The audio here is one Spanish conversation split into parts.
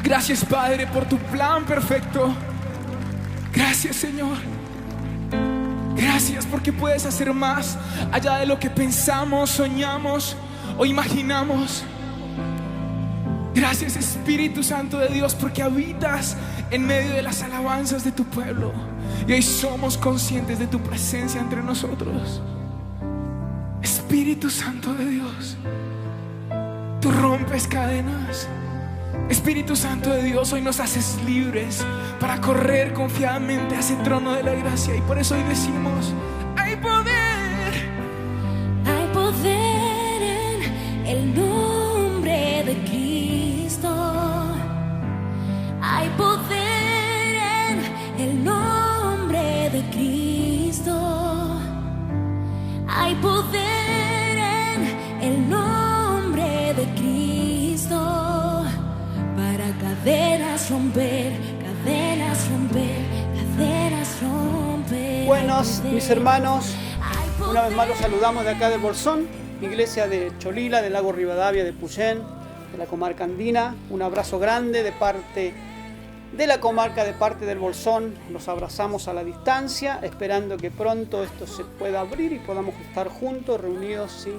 Gracias, Padre, por tu plan perfecto. Gracias, Señor. Gracias porque puedes hacer más allá de lo que pensamos, soñamos o imaginamos. Gracias, Espíritu Santo de Dios, porque habitas en medio de las alabanzas de tu pueblo. Y hoy somos conscientes de tu presencia entre nosotros. Espíritu Santo de Dios, tú rompes cadenas. Espíritu Santo de Dios, hoy nos haces libres para correr confiadamente a ese trono de la gracia. Y por eso hoy decimos: hay poder. Hay poder en el nombre de Cristo. Hay poder en el nombre de Cristo. Hay poder en el nombre de Cristo. Para cadenas romper, cadenas romper, cadenas romper. Buenos, mis hermanos, una vez más los saludamos de acá del Bolsón, iglesia de Cholila, del lago Rivadavia, de Puyén, de la comarca andina. Un abrazo grande de parte de la comarca, de parte del Bolsón. Los abrazamos a la distancia, esperando que pronto esto se pueda abrir y podamos estar juntos, reunidos, ¿sí?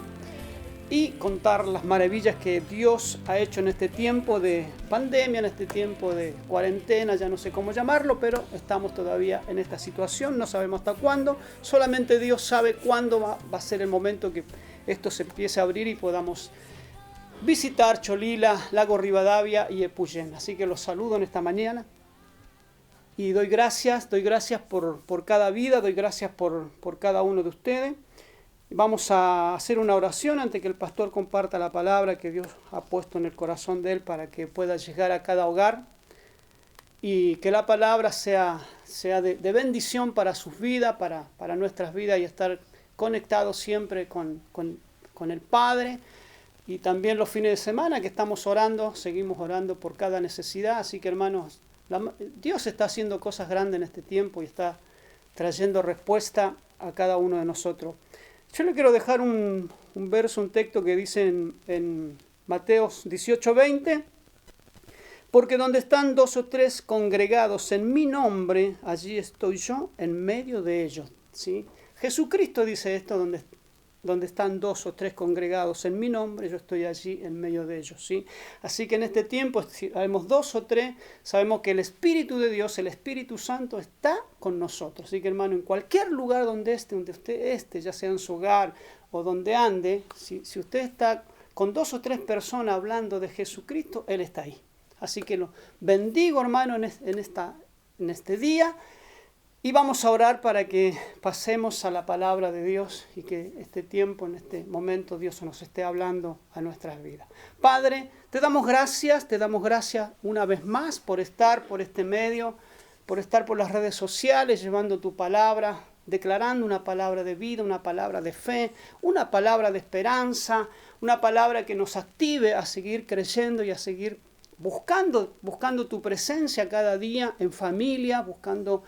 Y contar las maravillas que Dios ha hecho en este tiempo de pandemia, en este tiempo de cuarentena, ya no sé cómo llamarlo, pero estamos todavía en esta situación, no sabemos hasta cuándo, solamente Dios sabe cuándo va a ser el momento que esto se empiece a abrir y podamos visitar Cholila, Lago Rivadavia y Epuyén. Así que los saludo en esta mañana y doy gracias por cada vida, doy gracias por cada uno de ustedes. Vamos a hacer una oración antes que el pastor comparta la palabra que Dios ha puesto en el corazón de él para que pueda llegar a cada hogar y que la palabra sea de bendición para sus vidas, para nuestras vidas, y estar conectados siempre con el Padre. Y también los fines de semana que estamos orando, seguimos orando por cada necesidad. Así que, hermanos, Dios está haciendo cosas grandes en este tiempo y está trayendo respuesta a cada uno de nosotros. Yo le quiero dejar un verso, un texto que dice en Mateo 18:20, porque donde están 2 o 3 congregados en mi nombre, allí estoy yo en medio de ellos, ¿sí? Jesucristo dice esto: donde están 2 o 3 congregados en mi nombre, yo estoy allí en medio de ellos, ¿sí? Así que en este tiempo, si sabemos 2 o 3, sabemos que el Espíritu de Dios, el Espíritu Santo, está con nosotros. Así que, hermano, en cualquier lugar donde usted esté, ya sea en su hogar o donde ande, si usted está con 2 o 3 personas hablando de Jesucristo, Él está ahí. Así que lo bendigo, hermano, en este día. Y vamos a orar para que pasemos a la palabra de Dios y que este tiempo, en este momento, Dios nos esté hablando a nuestras vidas. Padre, te damos gracias una vez más por estar por este medio, por estar por las redes sociales, llevando tu palabra, declarando una palabra de vida, una palabra de fe, una palabra de esperanza, una palabra que nos active a seguir creyendo y a seguir buscando tu presencia cada día en familia, buscando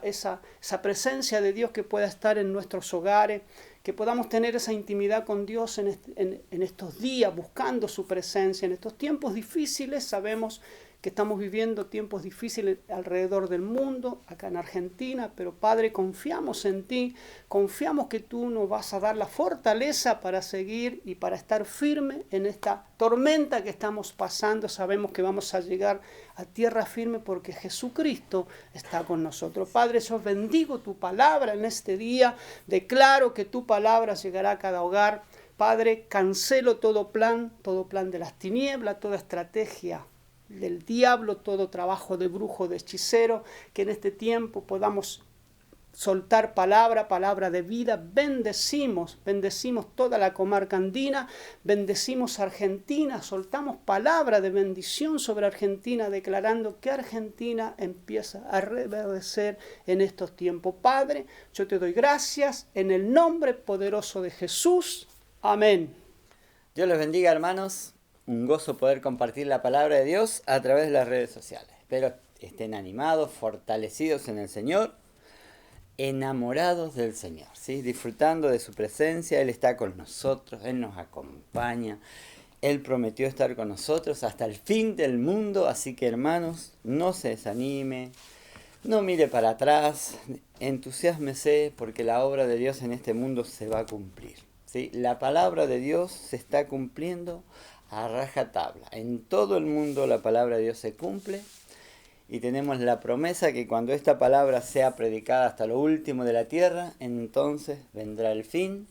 esa presencia de Dios que pueda estar en nuestros hogares, que podamos tener esa intimidad con Dios en estos días, buscando su presencia. En estos tiempos difíciles, sabemos que estamos viviendo tiempos difíciles alrededor del mundo, acá en Argentina, pero Padre, confiamos en ti, confiamos que tú nos vas a dar la fortaleza para seguir y para estar firme en esta tormenta que estamos pasando. Sabemos que vamos a llegar a tierra firme porque Jesucristo está con nosotros. Padre, yo bendigo tu palabra en este día, declaro que tu palabra llegará a cada hogar. Padre, cancelo todo plan de las tinieblas, toda estrategia del diablo, todo trabajo de brujo, de hechicero, que en este tiempo podamos soltar palabra de vida. Bendecimos toda la comarca andina, bendecimos Argentina, soltamos palabra de bendición sobre Argentina, declarando que Argentina empieza a reverdecer en estos tiempos. Padre, yo te doy gracias en el nombre poderoso de Jesús. Amén. Dios los bendiga, hermanos. Un gozo poder compartir la palabra de Dios a través de las redes sociales. Espero estén animados, fortalecidos en el Señor, enamorados del Señor, ¿sí? Disfrutando de su presencia. Él está con nosotros, Él nos acompaña, Él prometió estar con nosotros hasta el fin del mundo, así que hermanos, no se desanime, no mire para atrás, entusiásmese porque la obra de Dios en este mundo se va a cumplir, ¿sí? La palabra de Dios se está cumpliendo a rajatabla. En todo el mundo la palabra de Dios se cumple y tenemos la promesa que cuando esta palabra sea predicada hasta lo último de la tierra, entonces vendrá el fin,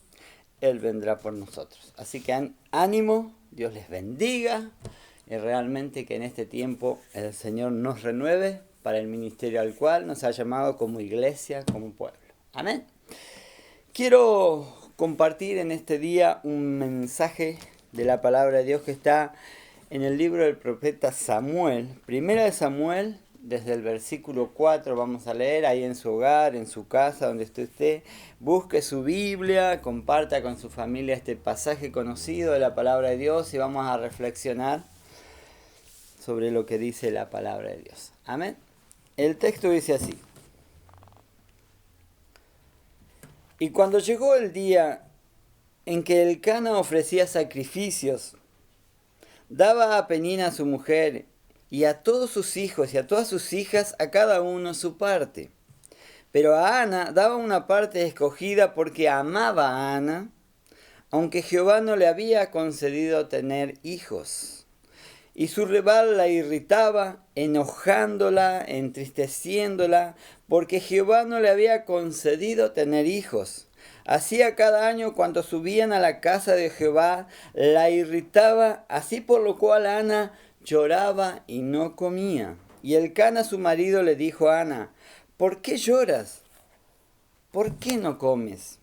Él vendrá por nosotros. Así que ánimo, Dios les bendiga y realmente que en este tiempo el Señor nos renueve para el ministerio al cual nos ha llamado como iglesia, como pueblo. Amén. Quiero compartir en este día un mensaje de la palabra de Dios que está en el libro del profeta Samuel. Primera de Samuel, desde el versículo 4 vamos a leer ahí en su hogar, en su casa, donde esté. Busque su Biblia, comparta con su familia este pasaje conocido de la palabra de Dios y vamos a reflexionar sobre lo que dice la palabra de Dios. Amén. El texto dice así: y cuando llegó el día en que Elcana ofrecía sacrificios, daba a Penina su mujer y a todos sus hijos y a todas sus hijas, a cada uno su parte. Pero a Ana daba una parte escogida porque amaba a Ana, aunque Jehová no le había concedido tener hijos. Y su rival la irritaba, enojándola, entristeciéndola, porque Jehová no le había concedido tener hijos. Hacía cada año cuando subían a la casa de Jehová, la irritaba, así por lo cual Ana lloraba y no comía. Y Elcana su marido le dijo a Ana: ¿por qué lloras? ¿Por qué no comes?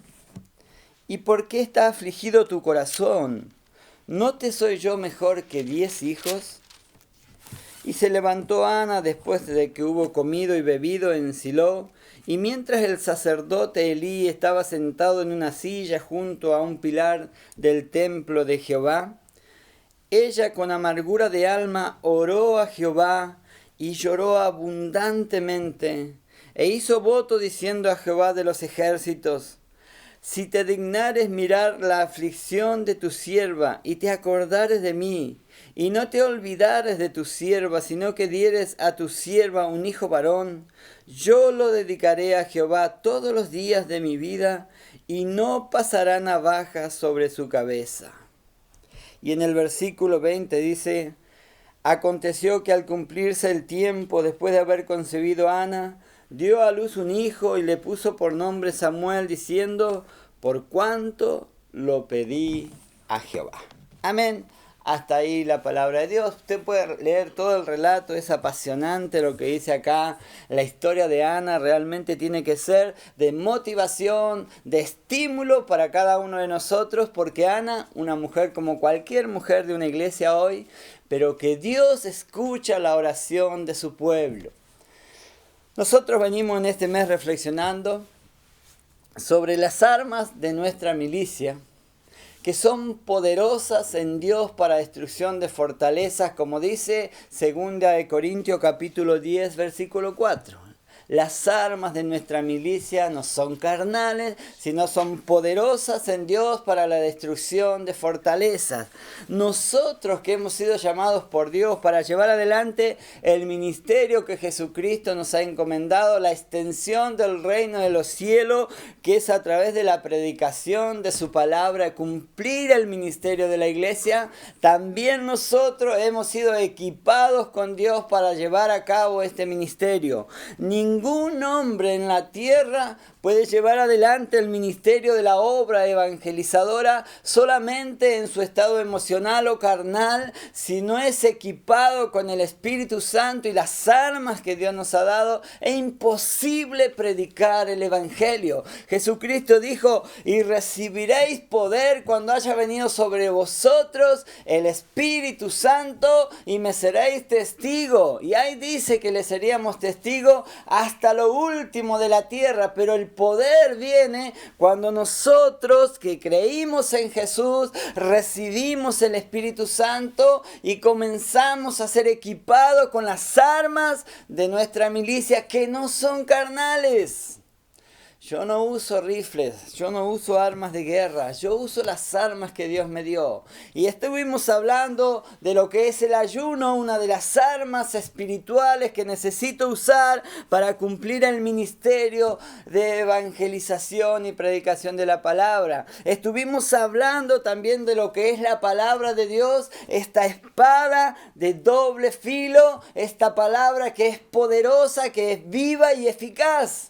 ¿Y por qué está afligido tu corazón? ¿No te soy yo mejor que 10 hijos? Y se levantó Ana después de que hubo comido y bebido en Silo, y mientras el sacerdote Elí estaba sentado en una silla junto a un pilar del templo de Jehová, ella con amargura de alma oró a Jehová y lloró abundantemente, e hizo voto diciendo a Jehová de los ejércitos: si te dignares mirar la aflicción de tu sierva y te acordares de mí, y no te olvidares de tu sierva, sino que dieres a tu sierva un hijo varón, yo lo dedicaré a Jehová todos los días de mi vida, y no pasará navaja sobre su cabeza. Y en el versículo 20 dice: aconteció que al cumplirse el tiempo, después de haber concebido a Ana, dio a luz un hijo y le puso por nombre Samuel, diciendo: por cuanto lo pedí a Jehová. Amén. Hasta ahí la palabra de Dios. Usted puede leer todo el relato, es apasionante lo que dice acá. La historia de Ana realmente tiene que ser de motivación, de estímulo para cada uno de nosotros, porque Ana, una mujer como cualquier mujer de una iglesia hoy, pero que Dios escucha la oración de su pueblo. Nosotros venimos en este mes reflexionando sobre las armas de nuestra milicia, que son poderosas en Dios para destrucción de fortalezas, como dice 2 Corintios capítulo 10, versículo 4. Las armas de nuestra milicia no son carnales, sino son poderosas en Dios para la destrucción de fortalezas. Nosotros que hemos sido llamados por Dios para llevar adelante el ministerio que Jesucristo nos ha encomendado, la extensión del reino de los cielos, que es a través de la predicación de su palabra, cumplir el ministerio de la iglesia, también nosotros hemos sido equipados con Dios para llevar a cabo este ministerio. Ningún hombre en la tierra puede llevar adelante el ministerio de la obra evangelizadora solamente en su estado emocional o carnal, si no es equipado con el Espíritu Santo y las armas que Dios nos ha dado. Es imposible predicar el evangelio. Jesucristo dijo: y recibiréis poder cuando haya venido sobre vosotros el Espíritu Santo, y me seréis testigo. Y ahí dice que le seríamos testigo hasta lo último de la tierra, pero el poder viene cuando nosotros que creímos en Jesús recibimos el Espíritu Santo y comenzamos a ser equipados con las armas de nuestra milicia, que no son carnales. Yo no uso rifles, yo no uso armas de guerra, yo uso las armas que Dios me dio. Y estuvimos hablando de lo que es el ayuno, una de las armas espirituales que necesito usar para cumplir el ministerio de evangelización y predicación de la palabra. Estuvimos hablando también de lo que es la palabra de Dios, esta espada de doble filo, esta palabra que es poderosa, que es viva y eficaz.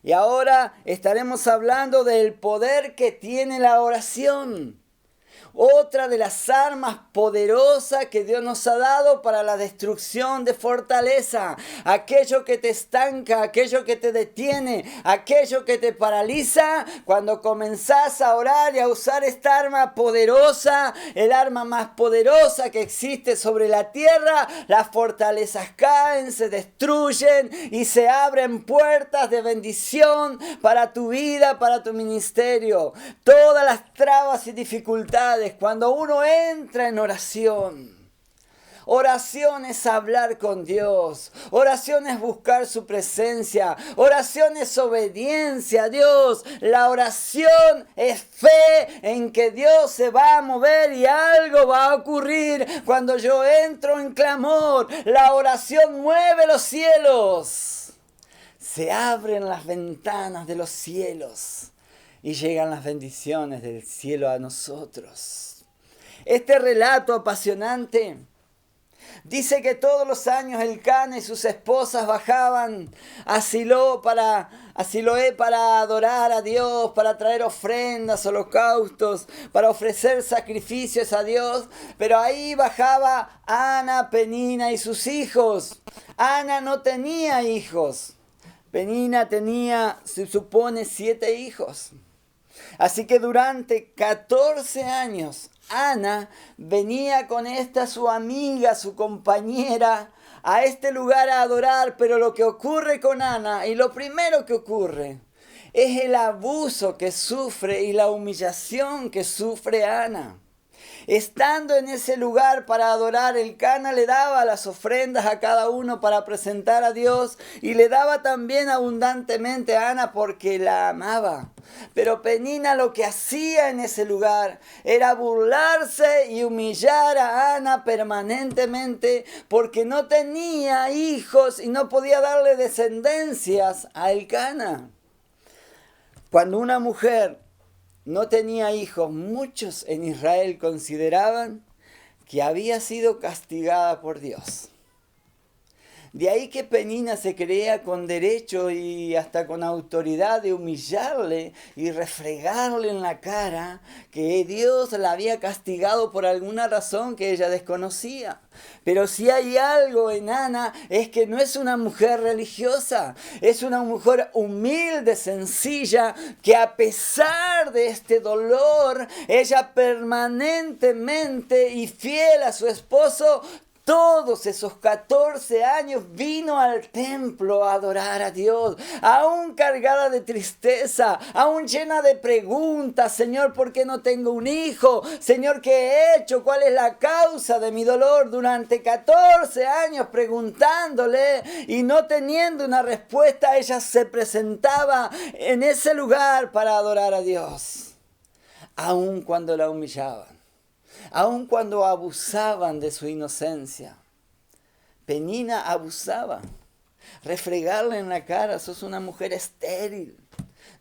Y ahora estaremos hablando del poder que tiene la oración. Otra de las armas poderosas que Dios nos ha dado para la destrucción de fortaleza. Aquello que te estanca, aquello que te detiene, aquello que te paraliza. Cuando comenzás a orar y a usar esta arma poderosa, el arma más poderosa que existe sobre la tierra, las fortalezas caen, se destruyen y se abren puertas de bendición para tu vida, para tu ministerio. Todas las trabas y dificultades, cuando uno entra en oración. Oración es hablar con Dios. Oración es buscar su presencia. Oración es obediencia a Dios. La oración es fe en que Dios se va a mover y algo va a ocurrir cuando yo entro en clamor. La oración mueve los cielos. Se abren las ventanas de los cielos y llegan las bendiciones del cielo a nosotros. Este relato apasionante dice que todos los años Elcana y sus esposas bajaban a Siloé para adorar a Dios, para traer ofrendas, holocaustos, para ofrecer sacrificios a Dios. Pero ahí bajaba Ana, Penina y sus hijos. Ana no tenía hijos. Penina tenía, se supone, 7 hijos. Así que durante 14 años, Ana venía con esta su amiga, su compañera, a este lugar a adorar. Pero lo que ocurre con Ana, y lo primero que ocurre, es el abuso que sufre y la humillación que sufre Ana. Estando en ese lugar para adorar, Elcana le daba las ofrendas a cada uno para presentar a Dios y le daba también abundantemente a Ana porque la amaba. Pero Penina lo que hacía en ese lugar era burlarse y humillar a Ana permanentemente porque no tenía hijos y no podía darle descendencias a Elcana. Cuando una mujer no tenía hijos, muchos en Israel consideraban que había sido castigada por Dios. De ahí que Penina se creía con derecho y hasta con autoridad de humillarle y refregarle en la cara que Dios la había castigado por alguna razón que ella desconocía. Pero si hay algo en Ana es que no es una mujer religiosa, es una mujer humilde, sencilla, que a pesar de este dolor, ella permanentemente y fiel a su esposo, todos esos 14 años vino al templo a adorar a Dios, aún cargada de tristeza, aún llena de preguntas. Señor, ¿por qué no tengo un hijo? Señor, ¿qué he hecho? ¿Cuál es la causa de mi dolor? Durante 14 años preguntándole y no teniendo una respuesta, ella se presentaba en ese lugar para adorar a Dios, aún cuando la humillaban. Aun cuando abusaban de su inocencia. Penina abusaba. Refregarle en la cara: sos una mujer estéril.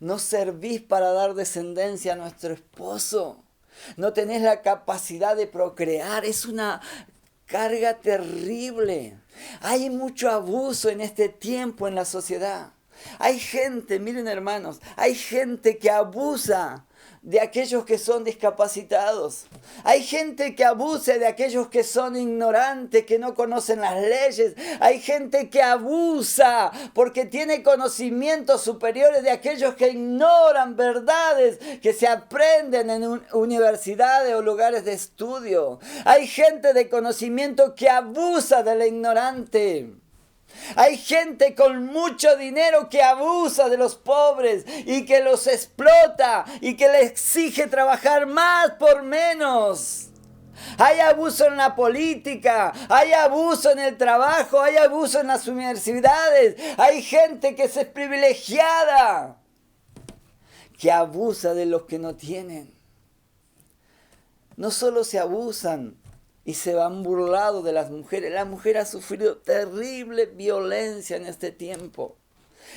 No servís para dar descendencia a nuestro esposo. No tenés la capacidad de procrear. Es una carga terrible. Hay mucho abuso en este tiempo en la sociedad. Hay gente, miren hermanos, hay gente que abusa de aquellos que son discapacitados. Hay gente que abusa de aquellos que son ignorantes, que no conocen las leyes. Hay gente que abusa porque tiene conocimientos superiores de aquellos que ignoran verdades que se aprenden en universidades o lugares de estudio. Hay gente de conocimiento que abusa del ignorante. Hay gente con mucho dinero que abusa de los pobres y que los explota y que les exige trabajar más por menos. Hay abuso en la política, hay abuso en el trabajo, hay abuso en las universidades. Hay gente que es privilegiada que abusa de los que no tienen. No solo se abusan y se van burlando de las mujeres. La mujer ha sufrido terrible violencia en este tiempo.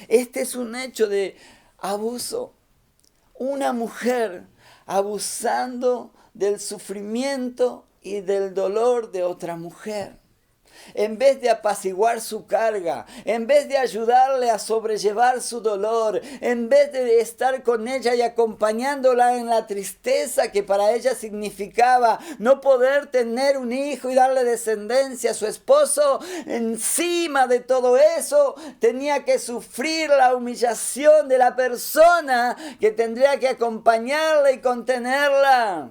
Este es un hecho de abuso. Una mujer abusando del sufrimiento y del dolor de otra mujer. En vez de apaciguar su carga, en vez de ayudarle a sobrellevar su dolor, en vez de estar con ella y acompañándola en la tristeza que para ella significaba no poder tener un hijo y darle descendencia a su esposo, encima de todo eso tenía que sufrir la humillación de la persona que tendría que acompañarla y contenerla.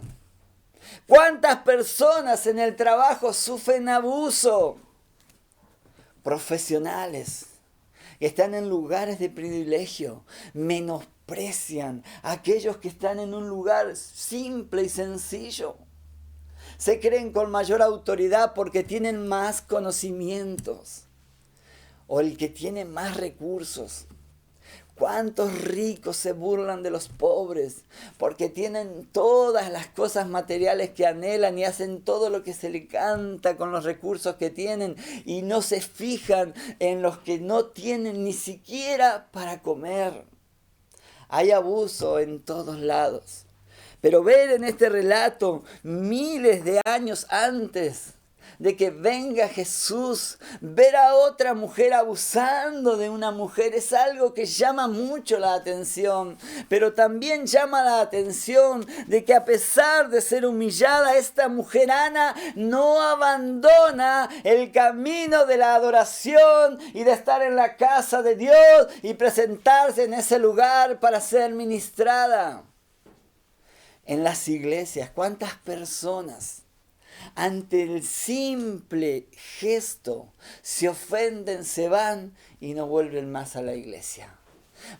¿Cuántas personas en el trabajo sufren abuso? Profesionales que están en lugares de privilegio menosprecian a aquellos que están en un lugar simple y sencillo. Se creen con mayor autoridad porque tienen más conocimientos o el que tiene más recursos. ¿Cuántos ricos se burlan de los pobres porque tienen todas las cosas materiales que anhelan y hacen todo lo que se les canta con los recursos que tienen y no se fijan en los que no tienen ni siquiera para comer? Hay abuso en todos lados. Pero ver en este relato, miles de años antes de que venga Jesús, ver a otra mujer abusando de una mujer es algo que llama mucho la atención, pero también llama la atención de que a pesar de ser humillada, esta mujer Ana no abandona el camino de la adoración y de estar en la casa de Dios y presentarse en ese lugar para ser ministrada. En las iglesias, ¿cuántas personas ante el simple gesto se ofenden, se van y no vuelven más a la iglesia?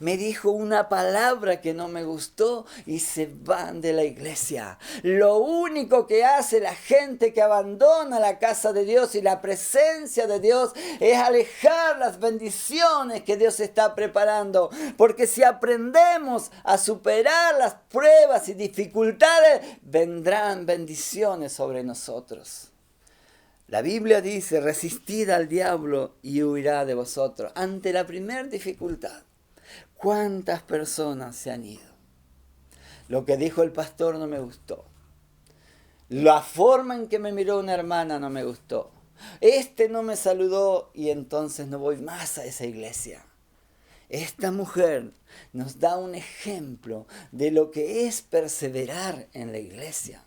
Me dijo una palabra que no me gustó y se van de la iglesia. Lo único que hace la gente que abandona la casa de Dios y la presencia de Dios es alejar las bendiciones que Dios está preparando. Porque si aprendemos a superar las pruebas y dificultades, vendrán bendiciones sobre nosotros. La Biblia dice: resistid al diablo y huirá de vosotros. Ante la primera dificultad, ¿cuántas personas se han ido? Lo que dijo el pastor no me gustó. La forma en que me miró una hermana no me gustó. No me saludó y entonces no voy más a esa iglesia. Esta mujer nos da un ejemplo de lo que es perseverar en la iglesia.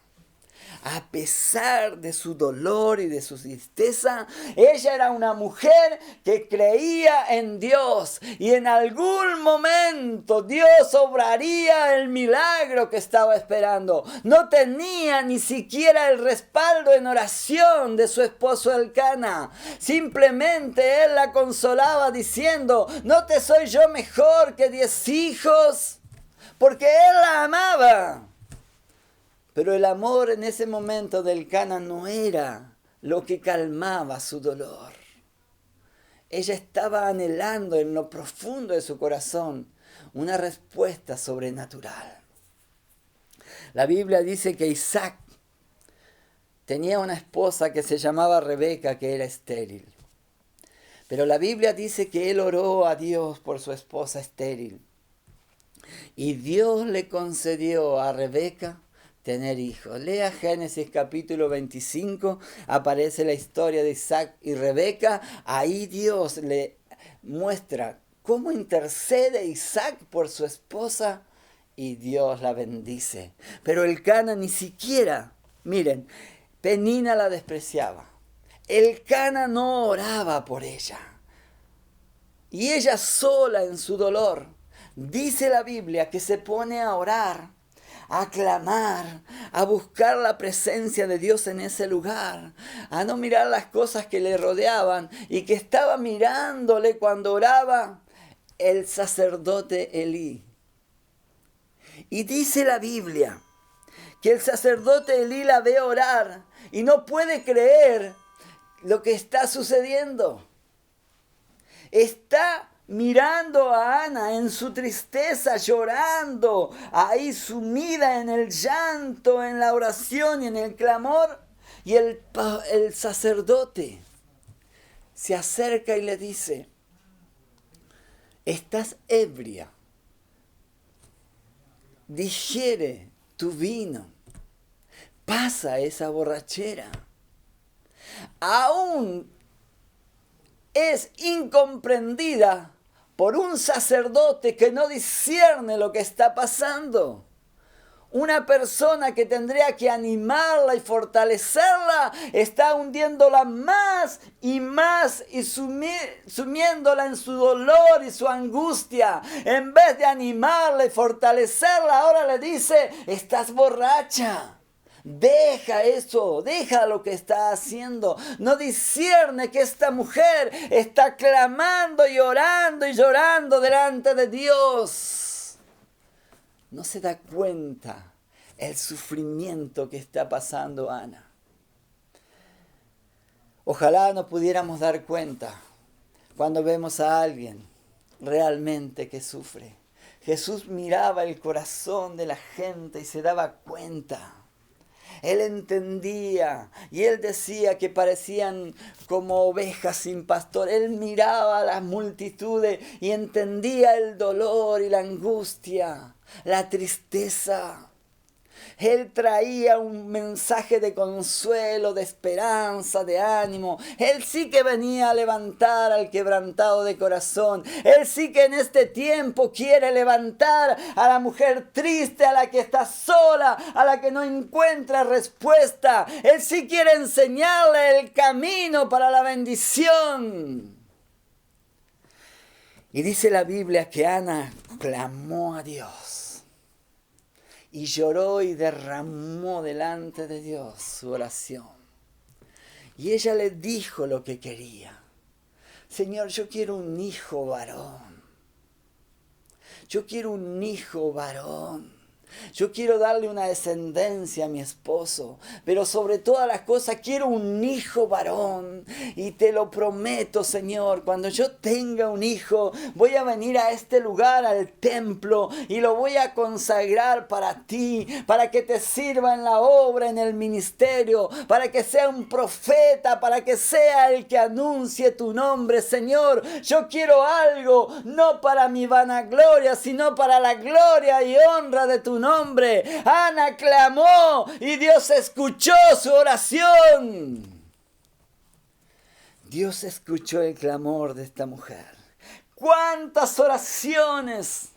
A pesar de su dolor y de su tristeza, ella era una mujer que creía en Dios y en algún momento Dios obraría el milagro que estaba esperando. No tenía ni siquiera el respaldo en oración de su esposo Elcana. Simplemente él la consolaba diciendo: ¿no te soy yo mejor que 10 hijos? Porque él la amaba. Pero el amor en ese momento de Elcana no era lo que calmaba su dolor. Ella estaba anhelando en lo profundo de su corazón una respuesta sobrenatural. La Biblia dice que Isaac tenía una esposa que se llamaba Rebeca, que era estéril. Pero la Biblia dice que él oró a Dios por su esposa estéril. Y Dios le concedió a Rebeca tener hijos. Lea Génesis capítulo 25, aparece la historia de Isaac y Rebeca. Ahí Dios le muestra cómo intercede Isaac por su esposa y Dios la bendice. Pero Elcana ni siquiera, miren, Penina la despreciaba. Elcana no oraba por ella. Y ella sola en su dolor, dice la Biblia que se pone a orar, a clamar, a buscar la presencia de Dios en ese lugar, a no mirar las cosas que le rodeaban y que estaba mirándole cuando oraba el sacerdote Elí. Y dice la Biblia que el sacerdote Elí la ve orar y no puede creer lo que está sucediendo. Está mirando a Ana en su tristeza, llorando, ahí sumida en el llanto, en la oración y en el clamor. Y el sacerdote se acerca y le dice: estás ebria, digiere tu vino, pasa esa borrachera. Aún es incomprendida por un sacerdote que no discierne lo que está pasando. Una persona que tendría que animarla y fortalecerla está hundiéndola más y sumiéndola en su dolor y su angustia. En vez de animarla y fortalecerla, ahora le dice: estás borracha. Deja eso, deja lo que está haciendo. No discierne que esta mujer está clamando y orando y llorando delante de Dios. No se da cuenta el sufrimiento que está pasando Ana. Ojalá nos pudiéramos dar cuenta cuando vemos a alguien realmente que sufre. Jesús miraba el corazón de la gente y se daba cuenta. Él entendía y él decía que parecían como ovejas sin pastor. Él miraba a las multitudes y entendía el dolor y la angustia, la tristeza. Él traía un mensaje de consuelo, de esperanza, de ánimo. Él sí que venía a levantar al quebrantado de corazón. Él sí que en este tiempo quiere levantar a la mujer triste, a la que está sola, a la que no encuentra respuesta. Él sí quiere enseñarle el camino para la bendición. Y dice la Biblia que Ana clamó a Dios. Y lloró y derramó delante de Dios su oración. Y ella le dijo lo que quería. Señor, yo quiero un hijo varón. Yo quiero un hijo varón. Yo quiero darle una descendencia a mi esposo, pero sobre todas las cosas quiero un hijo varón. Y te lo prometo, Señor, cuando yo tenga un hijo, voy a venir a este lugar, al templo, y lo voy a consagrar para ti, para que te sirva en la obra, en el ministerio, para que sea un profeta, para que sea el que anuncie tu nombre, Señor. Yo quiero algo, no para mi vanagloria, sino para la gloria y honra de tu nombre. Ana clamó y Dios escuchó su oración. Dios escuchó el clamor de esta mujer. ¿Cuántas oraciones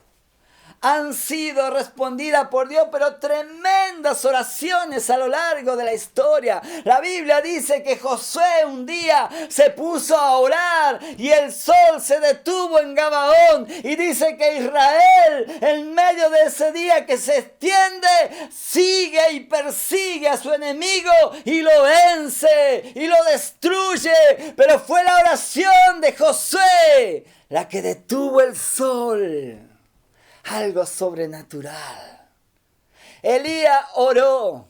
han sido respondidas por Dios? Pero tremendas oraciones a lo largo de la historia. La Biblia dice que Josué un día se puso a orar y el sol se detuvo en Gabaón. Y dice que Israel, en medio de ese día que se extiende, sigue y persigue a su enemigo y lo vence y lo destruye. Pero fue la oración de Josué la que detuvo el sol. Algo sobrenatural. Elías oró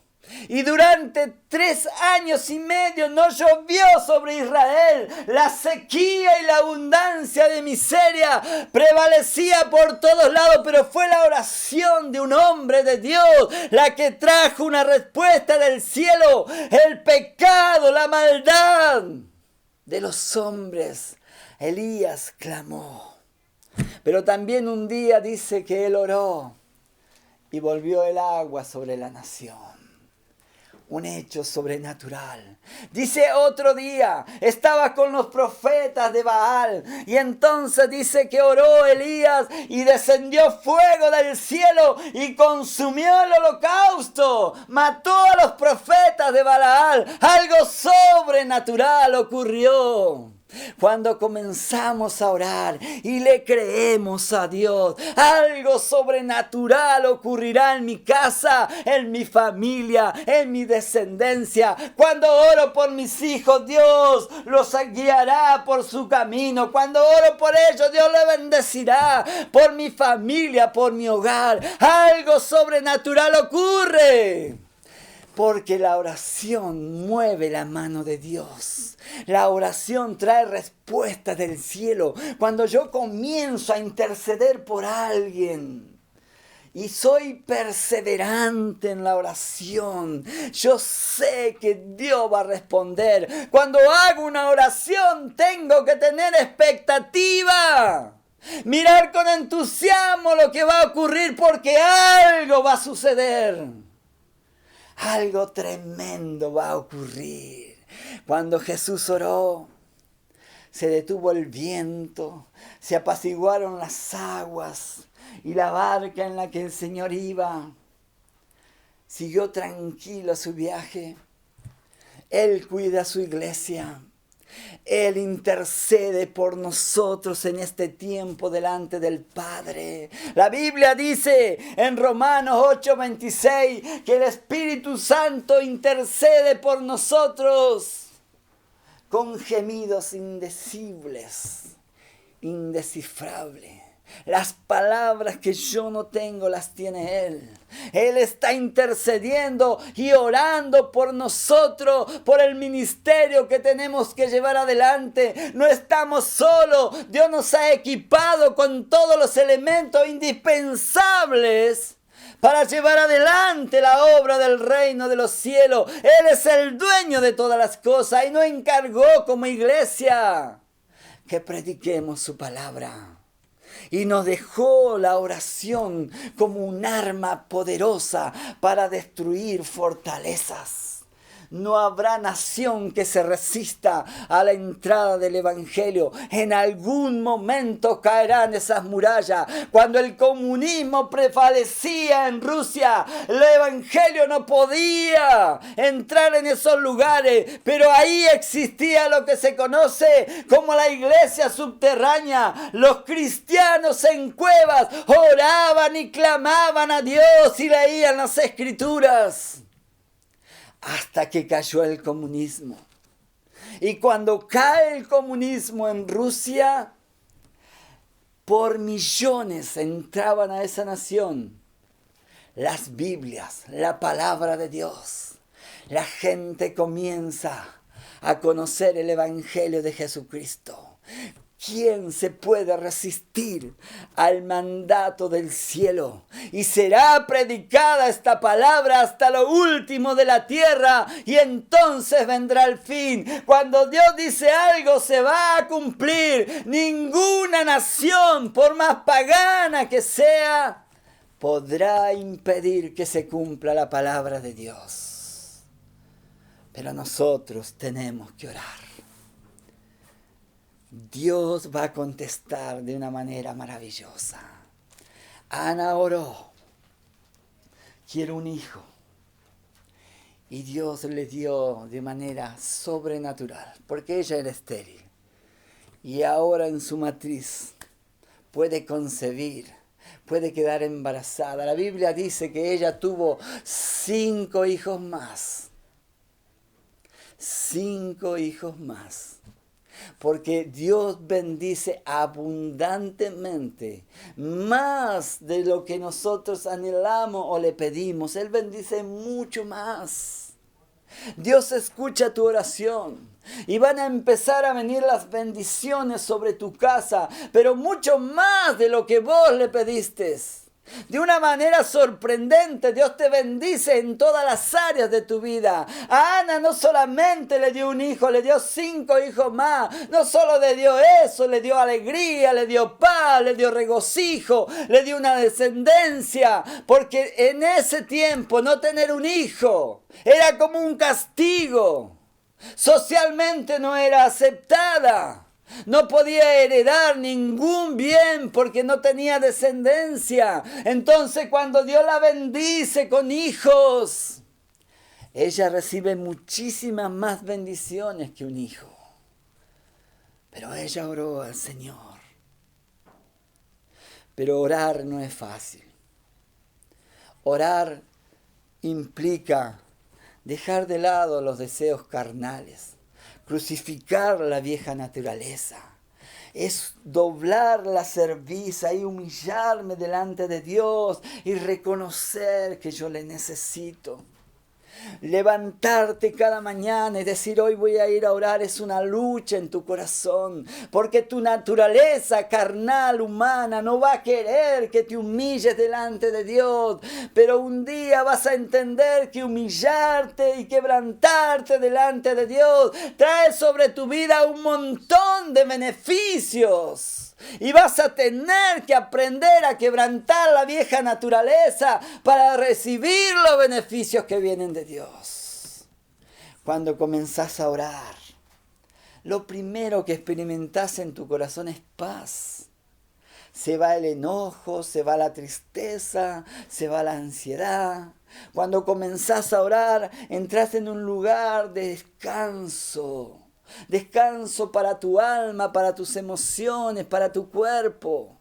y durante 3 años y medio no llovió sobre Israel. La sequía y la abundancia de miseria prevalecía por todos lados, pero fue la oración de un hombre de Dios la que trajo una respuesta del cielo. El pecado, la maldad de los hombres. Elías clamó. Pero también un día dice que él oró y volvió el agua sobre la nación. Un hecho sobrenatural. Dice otro día, estaba con los profetas de Baal y entonces dice que oró Elías y descendió fuego del cielo y consumió el holocausto. Mató a los profetas de Baal. Algo sobrenatural ocurrió. Cuando comenzamos a orar y le creemos a Dios, algo sobrenatural ocurrirá en mi casa, en mi familia, en mi descendencia. Cuando oro por mis hijos, Dios los guiará por su camino. Cuando oro por ellos, Dios les bendecirá. Por mi familia, por mi hogar, algo sobrenatural ocurre. Porque la oración mueve la mano de Dios. La oración trae respuestas del cielo. Cuando yo comienzo a interceder por alguien y soy perseverante en la oración, yo sé que Dios va a responder. Cuando hago una oración tengo que tener expectativa. Mirar con entusiasmo lo que va a ocurrir porque algo va a suceder. Algo tremendo va a ocurrir. Cuando Jesús oró, se detuvo el viento, se apaciguaron las aguas y la barca en la que el Señor iba siguió tranquilo su viaje. Él cuida a su iglesia. Él intercede por nosotros en este tiempo delante del Padre. La Biblia dice en Romanos 8:26 que el Espíritu Santo intercede por nosotros con gemidos indecibles, indescifrables. Las palabras que yo no tengo las tiene Él. Él está intercediendo y orando por nosotros, por el ministerio que tenemos que llevar adelante. No estamos solos. Dios nos ha equipado con todos los elementos indispensables para llevar adelante la obra del reino de los cielos. Él es el dueño de todas las cosas y nos encargó como iglesia que prediquemos su palabra. Y nos dejó la oración como un arma poderosa para destruir fortalezas. No habrá nación que se resista a la entrada del Evangelio. En algún momento caerán esas murallas. Cuando el comunismo prevalecía en Rusia, el Evangelio no podía entrar en esos lugares. Pero ahí existía lo que se conoce como la iglesia subterránea. Los cristianos en cuevas oraban y clamaban a Dios y leían las Escrituras. Hasta que cayó el comunismo. Y cuando cae el comunismo en Rusia, por millones entraban a esa nación las Biblias, la palabra de Dios. La gente comienza a conocer el Evangelio de Jesucristo. ¿Quién se puede resistir al mandato del cielo? Y será predicada esta palabra hasta lo último de la tierra, y entonces vendrá el fin. Cuando Dios dice algo, se va a cumplir. Ninguna nación, por más pagana que sea, podrá impedir que se cumpla la palabra de Dios. Pero nosotros tenemos que orar. Dios va a contestar de una manera maravillosa. Ana oró: quiero un hijo. Y Dios le dio de manera sobrenatural, porque ella era estéril. Y ahora en su matriz puede concebir, puede quedar embarazada. La Biblia dice que ella tuvo 5 hijos más. 5 hijos más. Porque Dios bendice abundantemente, más de lo que nosotros anhelamos o le pedimos. Él bendice mucho más. Dios escucha tu oración y van a empezar a venir las bendiciones sobre tu casa, pero mucho más de lo que vos le pediste. De una manera sorprendente, Dios te bendice en todas las áreas de tu vida. A Ana no solamente le dio un hijo, le dio 5 hijos más. No solo le dio eso, le dio alegría, le dio paz, le dio regocijo, le dio una descendencia. Porque en ese tiempo no tener un hijo era como un castigo. Socialmente no era aceptada. No podía heredar ningún bien porque no tenía descendencia. Entonces cuando Dios la bendice con hijos, ella recibe muchísimas más bendiciones que un hijo. Pero ella oró al Señor. Pero orar no es fácil. Orar implica dejar de lado los deseos carnales. Crucificar la vieja naturaleza. Es doblar la cerviz y humillarme delante de Dios y reconocer que yo le necesito. Levantarte cada mañana y decir hoy voy a ir a orar es una lucha en tu corazón, porque tu naturaleza carnal, humana, no va a querer que te humilles delante de Dios, pero un día vas a entender que humillarte y quebrantarte delante de Dios trae sobre tu vida un montón de beneficios. Y vas a tener que aprender a quebrantar la vieja naturaleza para recibir los beneficios que vienen de Dios. Cuando comenzás a orar, lo primero que experimentás en tu corazón es paz. Se va el enojo, se va la tristeza, se va la ansiedad. Cuando comenzás a orar, entras en un lugar de descanso. Descanso para tu alma, para tus emociones, para tu cuerpo.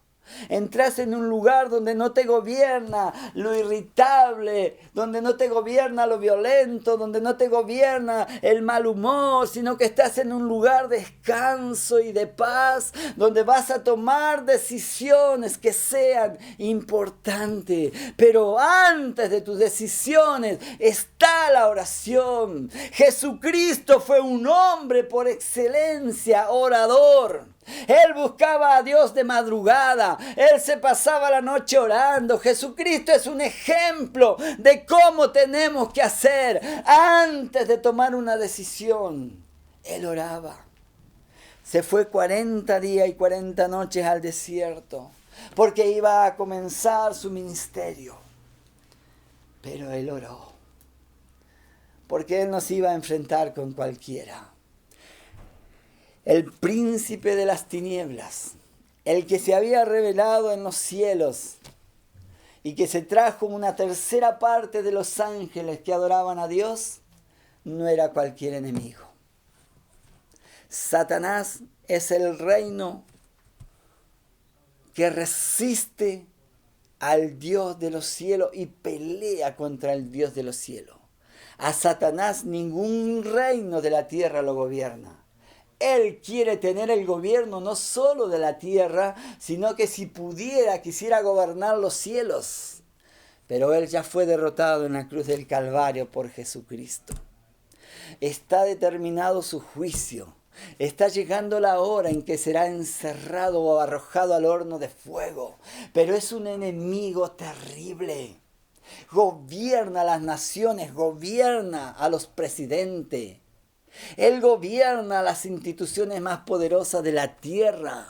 Entras en un lugar donde no te gobierna lo irritable, donde no te gobierna lo violento, donde no te gobierna el mal humor, sino que estás en un lugar de descanso y de paz, donde vas a tomar decisiones que sean importantes. Pero antes de tus decisiones está la oración. Jesucristo fue un hombre por excelencia, orador. Él buscaba a Dios de madrugada. Él se pasaba la noche orando. Jesucristo es un ejemplo de cómo tenemos que hacer antes de tomar una decisión. Él oraba. Se fue 40 días y 40 noches al desierto porque iba a comenzar su ministerio. Pero él oró porque él no se iba a enfrentar con cualquiera. El príncipe de las tinieblas, el que se había revelado en los cielos y que se trajo una tercera parte de los ángeles que adoraban a Dios, no era cualquier enemigo. Satanás es el reino que resiste al Dios de los cielos y pelea contra el Dios de los cielos. A Satanás ningún reino de la tierra lo gobierna. Él quiere tener el gobierno no solo de la tierra, sino que si pudiera, quisiera gobernar los cielos. Pero él ya fue derrotado en la cruz del Calvario por Jesucristo. Está determinado su juicio. Está llegando la hora en que será encerrado o arrojado al horno de fuego. Pero es un enemigo terrible. Gobierna a las naciones, gobierna a los presidentes. Él gobierna las instituciones más poderosas de la tierra.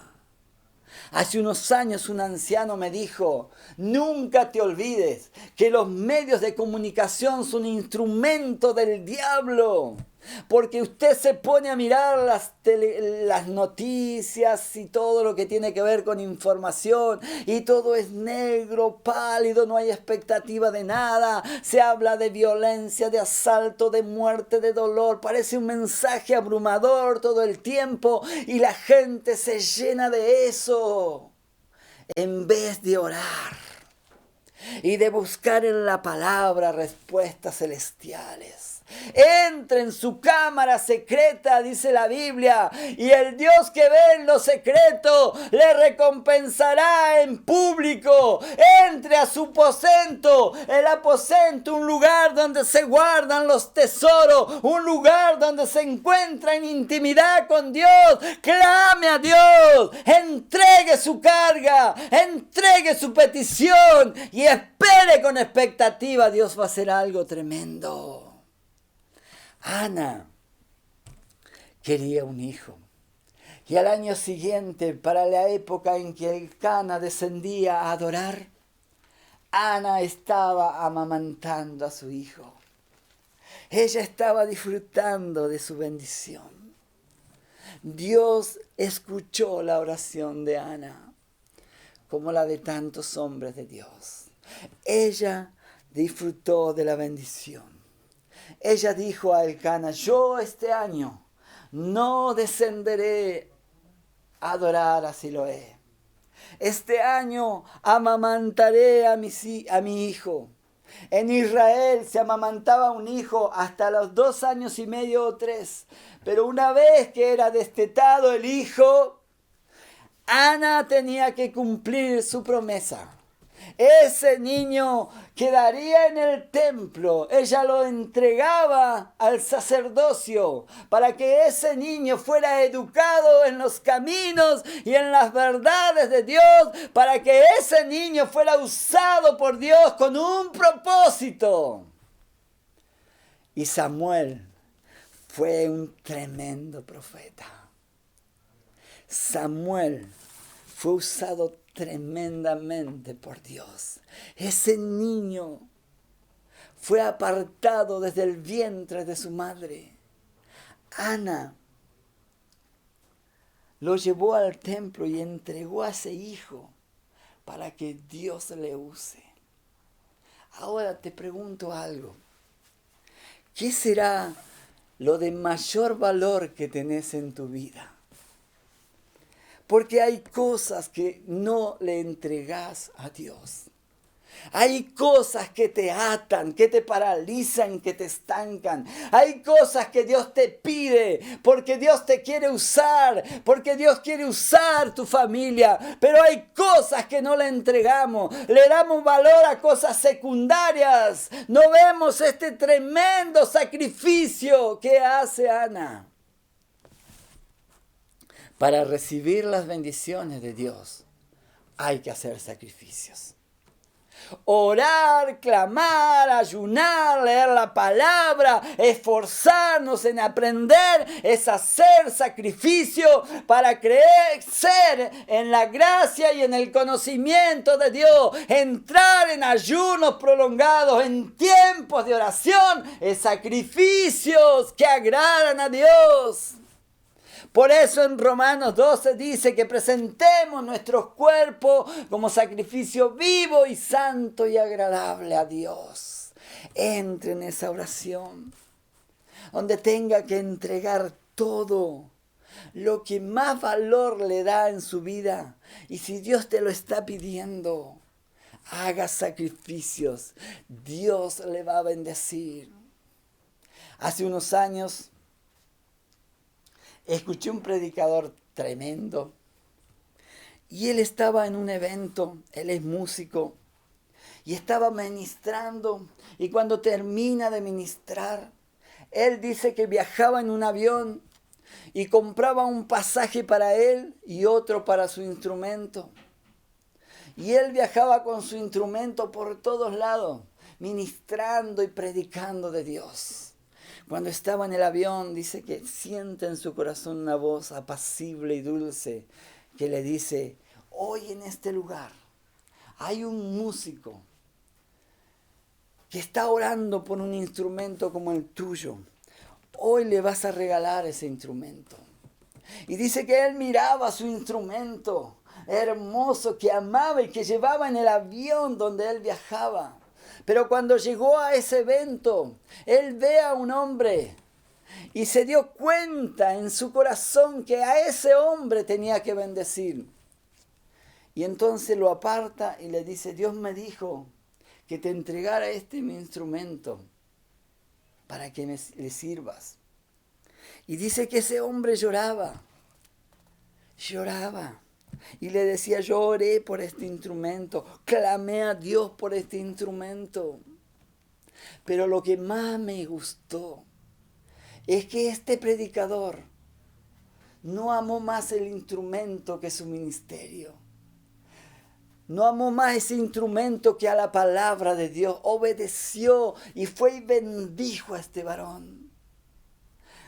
Hace unos años un anciano me dijo, nunca te olvides que los medios de comunicación son instrumentos del diablo. Porque usted se pone a mirar las noticias y todo lo que tiene que ver con información y todo es negro, pálido, no hay expectativa de nada. Se habla de violencia, de asalto, de muerte, de dolor. Parece un mensaje abrumador todo el tiempo y la gente se llena de eso. En vez de orar y de buscar en la palabra respuestas celestiales. Entre en su cámara secreta, dice la Biblia, y el Dios que ve en lo secreto le recompensará en público. Entre a su aposento, el aposento, un lugar donde se guardan los tesoros, un lugar donde se encuentra en intimidad con Dios. Clame a Dios, entregue su carga, entregue su petición y espere con expectativa. Dios va a hacer algo tremendo. Ana quería un hijo. Y al año siguiente, para la época en que el Cana descendía a adorar, Ana estaba amamantando a su hijo. Ella estaba disfrutando de su bendición. Dios escuchó la oración de Ana, como la de tantos hombres de Dios. Ella disfrutó de la bendición. Ella dijo a Elcana, yo este año no descenderé a adorar a Siloé. Este año amamantaré a mi hijo. En Israel se amamantaba un hijo hasta los 2 años y medio o 3. Pero una vez que era destetado el hijo, Ana tenía que cumplir su promesa. Ese niño quedaría en el templo. Ella lo entregaba al sacerdocio para que ese niño fuera educado en los caminos y en las verdades de Dios, para que ese niño fuera usado por Dios con un propósito. Y Samuel fue un tremendo profeta. Samuel fue usado tremendamente por Dios. Ese niño fue apartado desde el vientre de su madre. Ana lo llevó al templo y entregó a ese hijo para que Dios le use. Ahora te pregunto algo. ¿Qué será lo de mayor valor que tenés en tu vida? Porque hay cosas que no le entregás a Dios. Hay cosas que te atan, que te paralizan, que te estancan. Hay cosas que Dios te pide porque Dios te quiere usar, porque Dios quiere usar tu familia. Pero hay cosas que no le entregamos. Le damos valor a cosas secundarias. No vemos este tremendo sacrificio que hace Ana. Para recibir las bendiciones de Dios hay que hacer sacrificios. Orar, clamar, ayunar, leer la palabra, esforzarnos en aprender, es hacer sacrificio para crecer en la gracia y en el conocimiento de Dios. Entrar en ayunos prolongados, en tiempos de oración, es sacrificios que agradan a Dios. Por eso en Romanos 12 dice que presentemos nuestros cuerpos como sacrificio vivo y santo y agradable a Dios. Entre en esa oración donde tenga que entregar todo lo que más valor le da en su vida. Y si Dios te lo está pidiendo, haga sacrificios. Dios le va a bendecir. Hace unos años escuché un predicador tremendo y él estaba en un evento, él es músico y estaba ministrando, y cuando termina de ministrar, él dice que viajaba en un avión y compraba un pasaje para él y otro para su instrumento. Y él viajaba con su instrumento por todos lados, ministrando y predicando de Dios. Cuando estaba en el avión, dice que siente en su corazón una voz apacible y dulce que le dice: hoy en este lugar hay un músico que está orando por un instrumento como el tuyo. Hoy le vas a regalar ese instrumento. Y dice que él miraba su instrumento hermoso que amaba y que llevaba en el avión donde él viajaba. Pero cuando llegó a ese evento, él ve a un hombre y se dio cuenta en su corazón que a ese hombre tenía que bendecir. Y entonces lo aparta y le dice: Dios me dijo que te entregara mi instrumento para que le sirvas. Y dice que ese hombre lloraba. Y le decía: yo oré por este instrumento, clamé a Dios por este instrumento. Pero lo que más me gustó es que este predicador no amó más el instrumento que su ministerio. No amó más ese instrumento que a la palabra de Dios. Obedeció y fue y bendijo a este varón.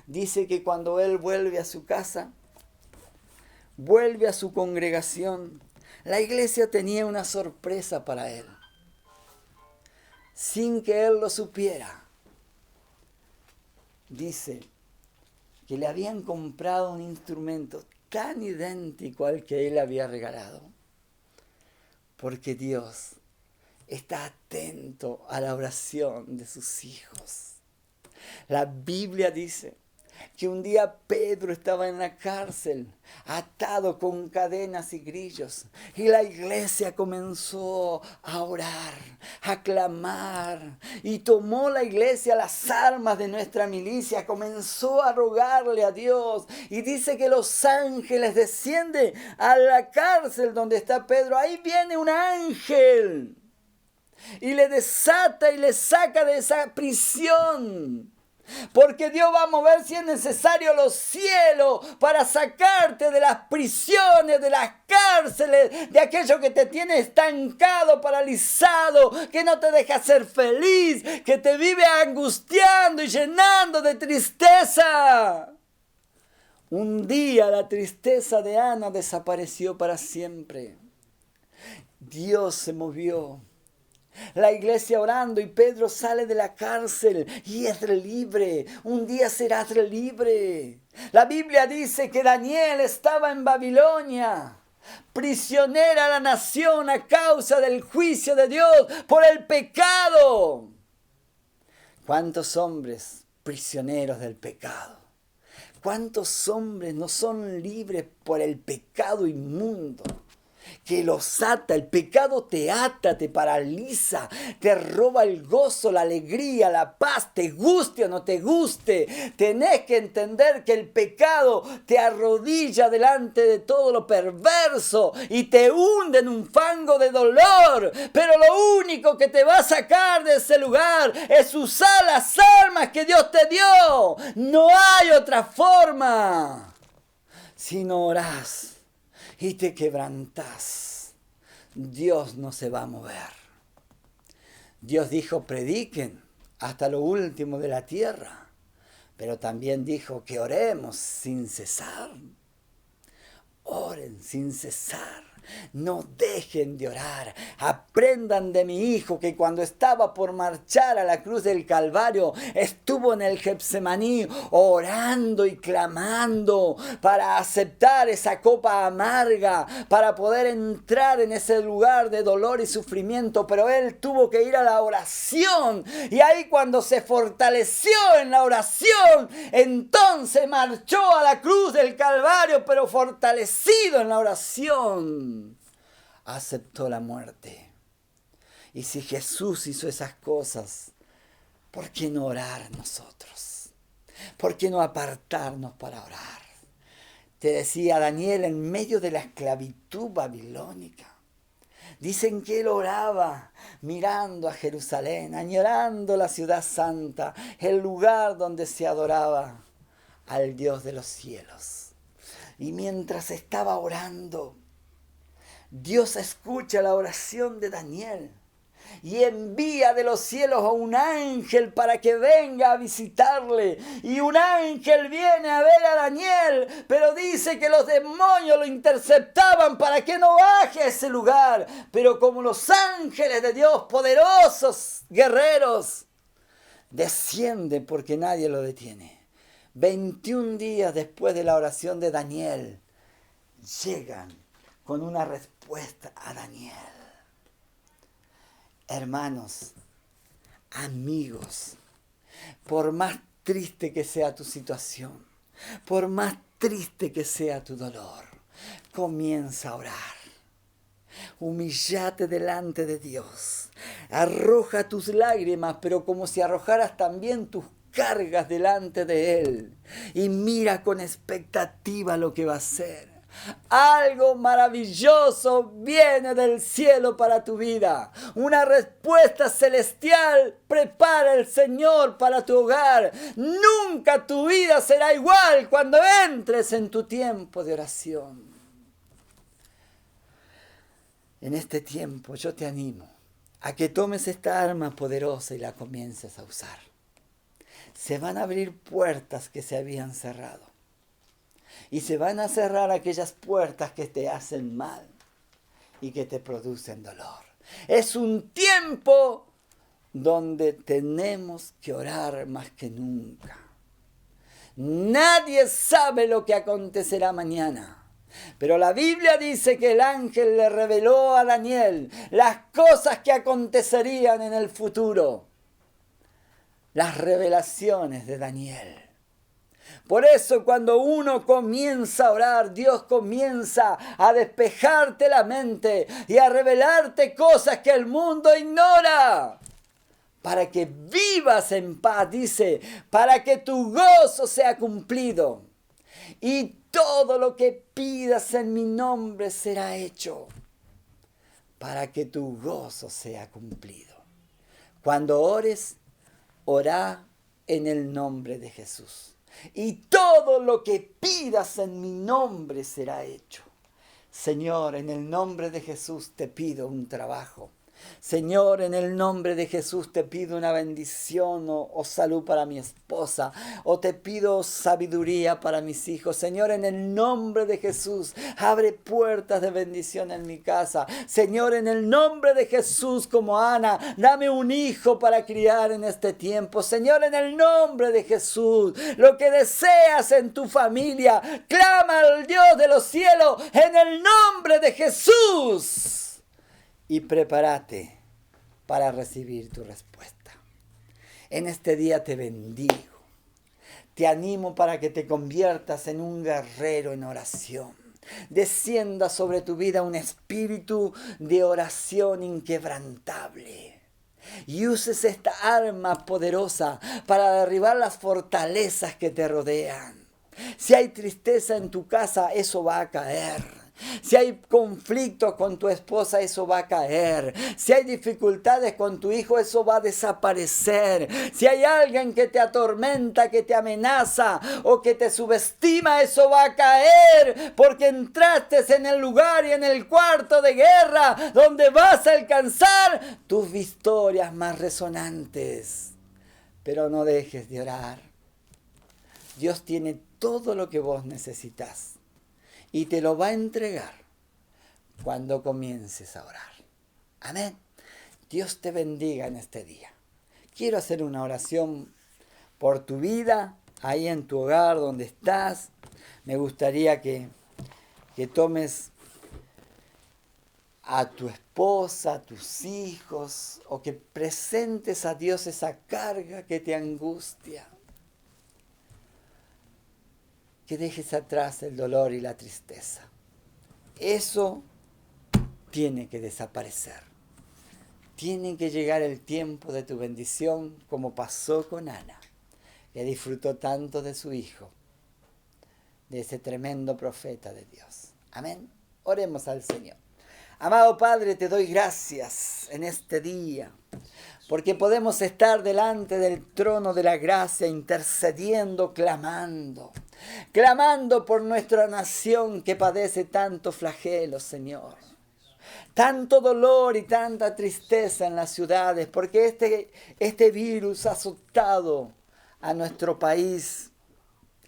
Dice que cuando él vuelve a su casa, vuelve a su congregación, la iglesia tenía una sorpresa para él. Sin que él lo supiera, dice que le habían comprado un instrumento tan idéntico al que él había regalado. Porque Dios está atento a la oración de sus hijos. La Biblia dice que un día Pedro estaba en la cárcel, atado con cadenas y grillos, y la iglesia comenzó a orar, a clamar, y tomó la iglesia las armas de nuestra milicia, comenzó a rogarle a Dios, y dice que los ángeles descienden a la cárcel donde está Pedro. Ahí viene un ángel y le desata y le saca de esa prisión. Porque Dios va a mover, si es necesario, los cielos para sacarte de las prisiones, de las cárceles, de aquello que te tiene estancado, paralizado, que no te deja ser feliz, que te vive angustiando y llenando de tristeza. Un día la tristeza de Ana desapareció para siempre. Dios se movió. La iglesia orando y Pedro sale de la cárcel y es libre. Un día serás libre. La Biblia dice que Daniel estaba en Babilonia, prisionera a la nación a causa del juicio de Dios por el pecado. ¿Cuántos hombres prisioneros del pecado? ¿Cuántos hombres no son libres por el pecado inmundo que los ata? El pecado te ata, te paraliza, te roba el gozo, la alegría, la paz, te guste o no te guste. Tenés que entender que el pecado te arrodilla delante de todo lo perverso y te hunde en un fango de dolor. Pero lo único que te va a sacar de ese lugar es usar las armas que Dios te dio. No hay otra forma. Si no orás y te quebrantás, Dios no se va a mover. Dios dijo, prediquen hasta lo último de la tierra, pero también dijo que oremos sin cesar. Oren sin cesar. No dejen de orar. Aprendan de mi hijo que cuando estaba por marchar a la cruz del Calvario estuvo en el Getsemaní orando y clamando para aceptar esa copa amarga, para poder entrar en ese lugar de dolor y sufrimiento. Pero él tuvo que ir a la oración, y ahí cuando se fortaleció en la oración, entonces marchó a la cruz del Calvario, pero fortalecido en la oración, aceptó la muerte. Y si Jesús hizo esas cosas, ¿por qué no orar nosotros? ¿Por qué no apartarnos para orar? Te decía Daniel, en medio de la esclavitud babilónica, dicen que él oraba mirando a Jerusalén, añorando la ciudad santa, el lugar donde se adoraba al Dios de los cielos. Y mientras estaba orando, Dios escucha la oración de Daniel y envía de los cielos a un ángel para que venga a visitarle. Y un ángel viene a ver a Daniel, pero dice que los demonios lo interceptaban para que no baje a ese lugar. Pero como los ángeles de Dios, poderosos guerreros, descienden porque nadie lo detiene. 21 días después de la oración de Daniel, llegan con una respuesta a Daniel. Hermanos, amigos, por más triste que sea tu situación, por más triste que sea tu dolor, comienza a orar. Humíllate delante de Dios. Arroja tus lágrimas, pero como si arrojaras también tus cargas delante de Él. Y mira con expectativa lo que va a hacer. Algo maravilloso viene del cielo para tu vida. Una respuesta celestial prepara el Señor para tu hogar. Nunca tu vida será igual cuando entres en tu tiempo de oración. En este tiempo yo te animo a que tomes esta arma poderosa y la comiences a usar. Se van a abrir puertas que se habían cerrado. Y se van a cerrar aquellas puertas que te hacen mal y que te producen dolor. Es un tiempo donde tenemos que orar más que nunca. Nadie sabe lo que acontecerá mañana. Pero la Biblia dice que el ángel le reveló a Daniel las cosas que acontecerían en el futuro. Las revelaciones de Daniel. Por eso cuando uno comienza a orar, Dios comienza a despejarte la mente y a revelarte cosas que el mundo ignora. Para que vivas en paz, dice, para que tu gozo sea cumplido. Y todo lo que pidas en mi nombre será hecho. Para que tu gozo sea cumplido. Cuando ores, orá en el nombre de Jesús. Y todo lo que pidas en mi nombre será hecho. Señor, en el nombre de Jesús te pido un trabajo. Señor, en el nombre de Jesús te pido una bendición o salud para mi esposa, o te pido sabiduría para mis hijos. Señor, en el nombre de Jesús, abre puertas de bendición en mi casa. Señor, en el nombre de Jesús, como Ana, dame un hijo para criar en este tiempo. Señor, en el nombre de Jesús, lo que deseas en tu familia, clama al Dios de los cielos, en el nombre de Jesús. Y prepárate para recibir tu respuesta. En este día te bendigo. Te animo para que te conviertas en un guerrero en oración. Descienda sobre tu vida un espíritu de oración inquebrantable. Y uses esta arma poderosa para derribar las fortalezas que te rodean. Si hay tristeza en tu casa, eso va a caer. Si hay conflictos con tu esposa, eso va a caer. Si hay dificultades con tu hijo, eso va a desaparecer. Si hay alguien que te atormenta, que te amenaza o que te subestima, eso va a caer. Porque entraste en el lugar y en el cuarto de guerra donde vas a alcanzar tus victorias más resonantes. Pero no dejes de orar. Dios tiene todo lo que vos necesitas. Y te lo va a entregar cuando comiences a orar. Amén. Dios te bendiga en este día. Quiero hacer una oración por tu vida, ahí en tu hogar donde estás. Me gustaría que tomes a tu esposa, a tus hijos, o que presentes a Dios esa carga que te angustia. Que dejes atrás el dolor y la tristeza. Eso tiene que desaparecer. Tiene que llegar el tiempo de tu bendición, como pasó con Ana, que disfrutó tanto de su hijo, de ese tremendo profeta de Dios. Amén. Oremos al Señor. Amado Padre, te doy gracias en este día, porque podemos estar delante del trono de la gracia, intercediendo, clamando por nuestra nación que padece tanto flagelo, Señor. Tanto dolor y tanta tristeza en las ciudades, porque este virus ha azotado a nuestro país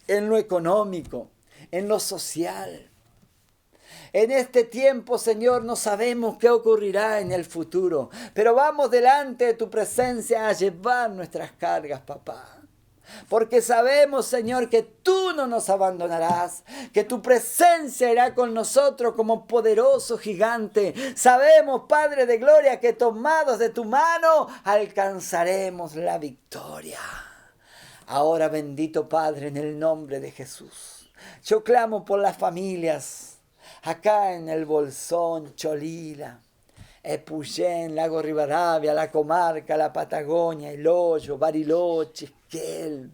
en lo económico, en lo social. En este tiempo, Señor, no sabemos qué ocurrirá en el futuro, pero vamos delante de tu presencia a llevar nuestras cargas, papá. Porque sabemos, Señor, que tú no nos abandonarás, que tu presencia irá con nosotros como poderoso gigante. Sabemos, Padre de gloria, que tomados de tu mano alcanzaremos la victoria. Ahora, bendito Padre, en el nombre de Jesús, yo clamo por las familias acá en el Bolsón, Cholila, Epuyén, Lago Rivadavia, la comarca, la Patagonia, El Hoyo, Bariloche, Esquel.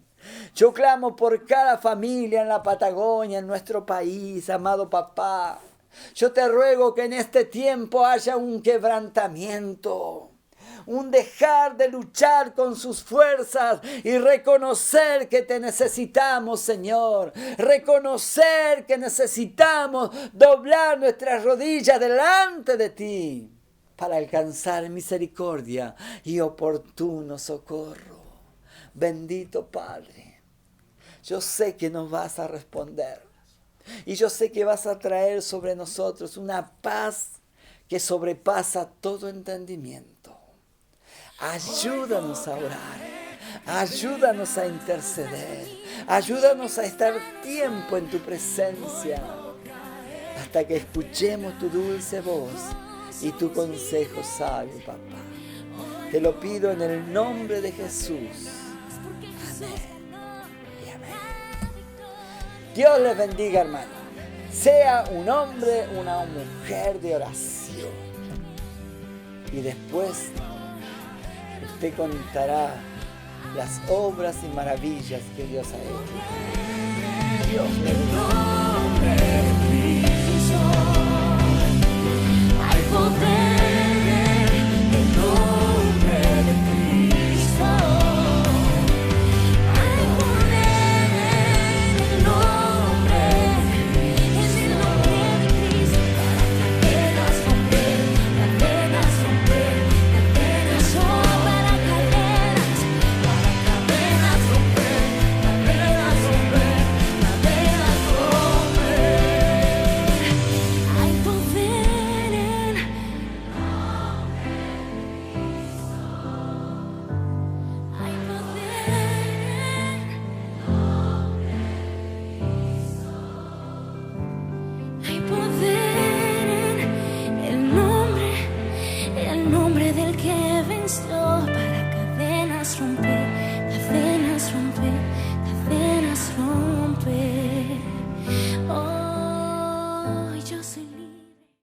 Yo clamo por cada familia en la Patagonia, en nuestro país, amado papá. Yo te ruego que en este tiempo haya un quebrantamiento, un dejar de luchar con sus fuerzas y reconocer que te necesitamos, Señor. Reconocer que necesitamos doblar nuestras rodillas delante de ti para alcanzar misericordia y oportuno socorro. Bendito Padre, yo sé que nos vas a responder y yo sé que vas a traer sobre nosotros una paz que sobrepasa todo entendimiento. Ayúdanos a orar, ayúdanos a interceder, ayúdanos a estar tiempo en tu presencia hasta que escuchemos tu dulce voz y tu consejo sabio, papá. Te lo pido en el nombre de Jesús. Amén y amén. Dios les bendiga, hermano. Sea un hombre, una mujer de oración. Y después usted contará las obras y maravillas que Dios ha hecho. Dios le bendiga. Hay poder en el nombre de Cristo. Hay poder en el nombre de Cristo. Cadenas romper, cadenas romper, cadenas para cadenas romper, cadenas romper, cadenas romper. Hay poder en Hay poder en el nombre del que venció para cadenas romper, cadenas romper.